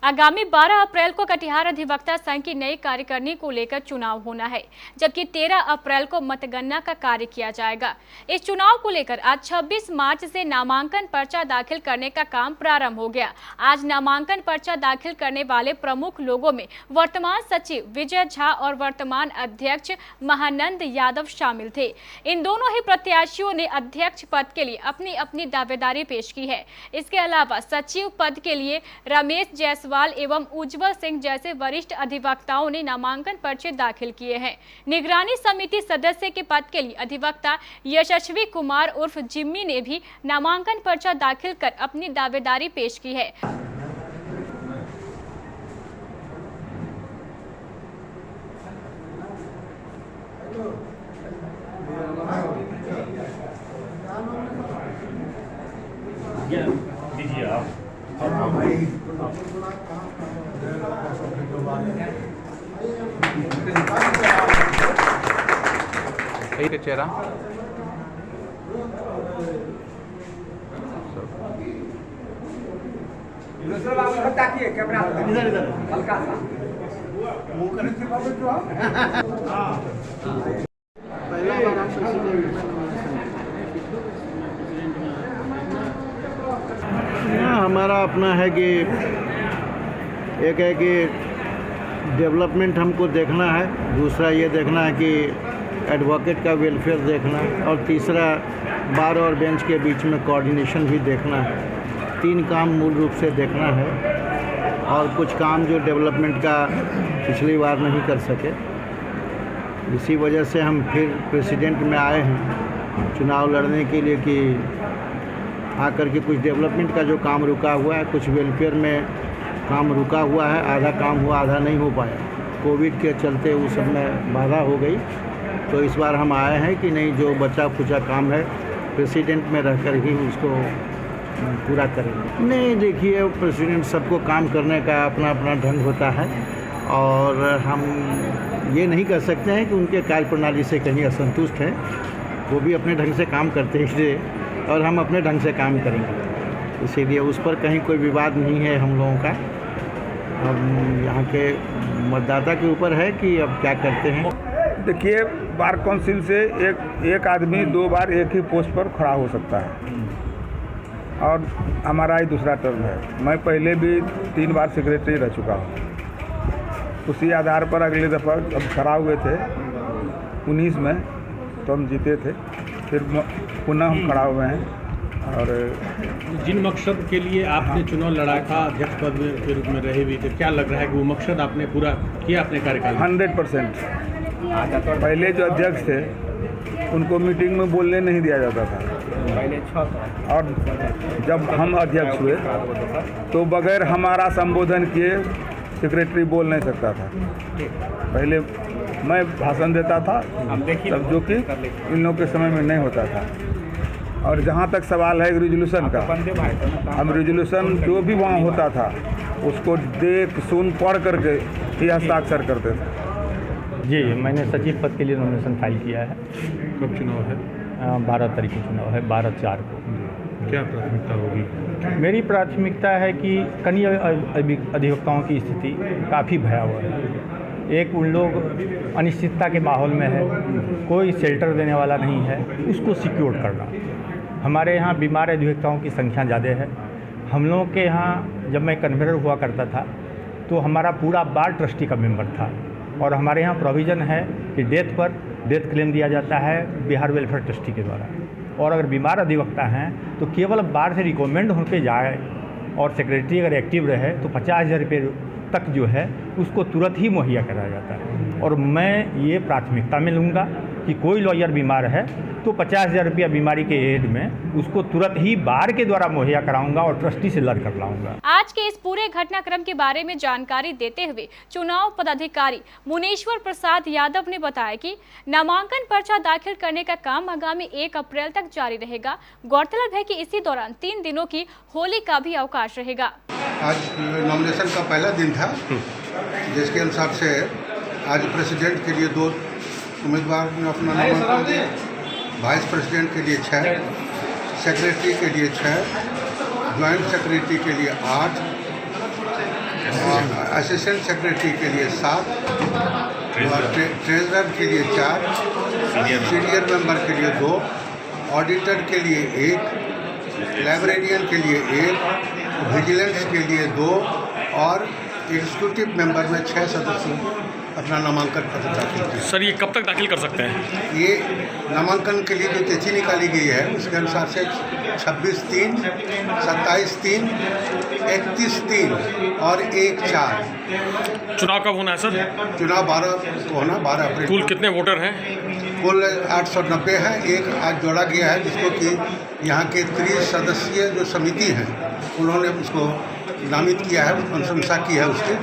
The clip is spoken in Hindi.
आगामी 12 अप्रैल को कटिहार अधिवक्ता संघ की नई कार्यकारिणी को लेकर चुनाव होना है, जबकि 13 अप्रैल को मतगणना का कार्य किया जाएगा। इस चुनाव को लेकर आज 26 मार्च से नामांकन पर्चा दाखिल करने का काम प्रारंभ हो गया। आज नामांकन पर्चा दाखिल करने वाले प्रमुख लोगों में वर्तमान सचिव विजय झा और वर्तमान अध्यक्ष महानंद यादव शामिल थे। इन दोनों ही प्रत्याशियों ने अध्यक्ष पद के लिए अपनी अपनी दावेदारी पेश की है। इसके अलावा सचिव पद के लिए रमेश जायसवाल एवं उज्जवल सिंह जैसे वरिष्ठ अधिवक्ताओं ने नामांकन पर्चे दाखिल किए हैं। निगरानी समिति सदस्य के पद के लिए अधिवक्ता यशस्वी कुमार उर्फ जिम्मी ने भी नामांकन पर्चा दाखिल कर अपनी दावेदारी पेश की है। दीजिए आप सही है चेहरा। कैमरा इधर हल्का सा मुंह करने से पहला बार हम हमारा अपना है कि एक है कि डेवलपमेंट हमको देखना है, दूसरा ये देखना है कि एडवोकेट का वेलफेयर देखना है, और तीसरा बार और बेंच के बीच में कोऑर्डिनेशन भी देखना है। 3 काम मूल रूप से देखना है, और कुछ काम जो डेवलपमेंट का पिछली बार नहीं कर सके, इसी वजह से हम फिर प्रेसिडेंट में आए हैं चुनाव लड़ने के लिए कि आकर के कुछ डेवलपमेंट का जो काम रुका हुआ है, कुछ वेलफेयर में काम रुका हुआ है, आधा काम हुआ आधा नहीं हो पाया, कोविड के चलते उस सब में बाधा हो गई। तो इस बार हम आए हैं कि नहीं, जो बचा खुचा काम है प्रेसिडेंट में रहकर ही उसको पूरा करेंगे। नहीं, देखिए प्रेसिडेंट सबको काम करने का अपना अपना ढंग होता है, और हम ये नहीं कह सकते हैं कि उनके कार्यप्रणाली से कहीं असंतुष्ट हैं। वो भी अपने ढंग से काम करते ही थे और हम अपने ढंग से काम करेंगे, इसीलिए उस पर कहीं कोई विवाद नहीं है हम लोगों का। हम यहाँ के मतदाता के ऊपर है कि अब क्या करते हैं। देखिए, बार काउंसिल से एक आदमी 2 बार एक ही पोस्ट पर खड़ा हो सकता है, और हमारा ही दूसरा टर्म है। मैं पहले भी 3 बार सेक्रेटरी रह चुका हूँ। उसी आधार पर अगले दफ़ा जब खड़ा हुए थे 19 में, तो हम जीते थे, फिर पुनः हम खड़ा हुए हैं। और जिन मकसद के लिए आपने चुनाव लड़ा था, अध्यक्ष पद के रूप में रहे भी थे, क्या लग रहा है कि वो मकसद आपने पूरा किया अपने कार्यकाल में? 100%। पहले जो अध्यक्ष थे उनको मीटिंग में बोलने नहीं दिया जाता था, और जब हम अध्यक्ष हुए तो बगैर हमारा संबोधन किए सेक्रेटरी बोल नहीं सकता था। पहले मैं भाषण देता था, तब जो कि इन लोगों के समय में नहीं होता था। और जहाँ तक सवाल है रिजोल्यूशन का, हम रिजोल्यूशन जो भी वहाँ होता था उसको देख सुन पढ़ करके ही हस्ताक्षर करते थे। जी, मैंने सचिव पद के लिए नॉमिनेशन फाइल किया है। कब चुनाव है? 12 तारीख को चुनाव है, 12/4 को। क्या प्राथमिकता होगी? मेरी प्राथमिकता है कि कनीय अधिवक्ताओं की स्थिति काफ़ी भयावह है। एक, उन लोग अनिश्चितता के माहौल में है, कोई शेल्टर देने वाला नहीं है, उसको सिक्योर करना। हमारे यहाँ बीमार अधिवक्ताओं की संख्या ज़्यादा है। हम लोगों के यहाँ जब मैं कन्वीनर हुआ करता था तो हमारा पूरा बार ट्रस्टी का मेंबर था, और हमारे यहाँ प्रोविज़न है कि डेथ पर डेथ क्लेम दिया जाता है बिहार वेलफेयर ट्रस्टी के द्वारा। और अगर बीमार अधिवक्ता हैं तो केवल बार से रिकमेंड होकर जाए, और सेक्रेटरी अगर एक्टिव रहे तो 50,000 रुपये तक जो है उसको तुरंत ही मुहैया कराया जाता है। और मैं ये प्राथमिकता में लूँगा कि कोई लॉयर बीमार है तो 50,000 रुपया बीमारी के एड में उसको तुरंत ही बार के द्वारा मुहैया कराऊंगा और ट्रस्टी से लड़ कर लाऊंगा। आज के इस पूरे घटनाक्रम के बारे में जानकारी देते हुए चुनाव पदाधिकारी मुनीश्वर प्रसाद यादव ने बताया कि नामांकन पर्चा दाखिल करने का काम आगामी 1 अप्रैल तक जारी रहेगा। गौरतलब है कि इसी दौरान 3 दिनों की होली का भी अवकाश रहेगा। आज नॉमिनेशन का पहला दिन था, जिसके अनुसार से आज प्रेसिडेंट के लिए 2 उम्मीदवार ने अपना नामांकन दिया, वाइस प्रेसिडेंट के लिए 6, सेक्रेटरी के लिए 6, ज्वाइंट सेक्रेटरी के लिए 8, असिस्टेंट सेक्रेटरी के लिए 7 और ट्रेजरर के लिए 4, सीनियर मेंबर के लिए 2, ऑडिटर के लिए 1, लाइब्रेरियन के लिए 1, विजिलेंस के लिए 2 और एग्जीक्यूटिव मेंबर में 6 सदस्य अपना नामांकन पत्र दाखिल किए। सर ये कब तक दाखिल कर सकते हैं? ये नामांकन के लिए जो तिथि निकाली गई है उसके अनुसार से 26/3, 27/3, 31/3 और 1/4। चुनाव कब होना है सर? चुनाव 12 को होना, 12 अप्रैल। कुल कितने वोटर हैं? कुल 890 है। एक आज जोड़ा गया है जिसको कि यहाँ के 30 सदस्यीय जो समिति है उन्होंने उसको नामित किया है, अनुशंसा की है उसकी।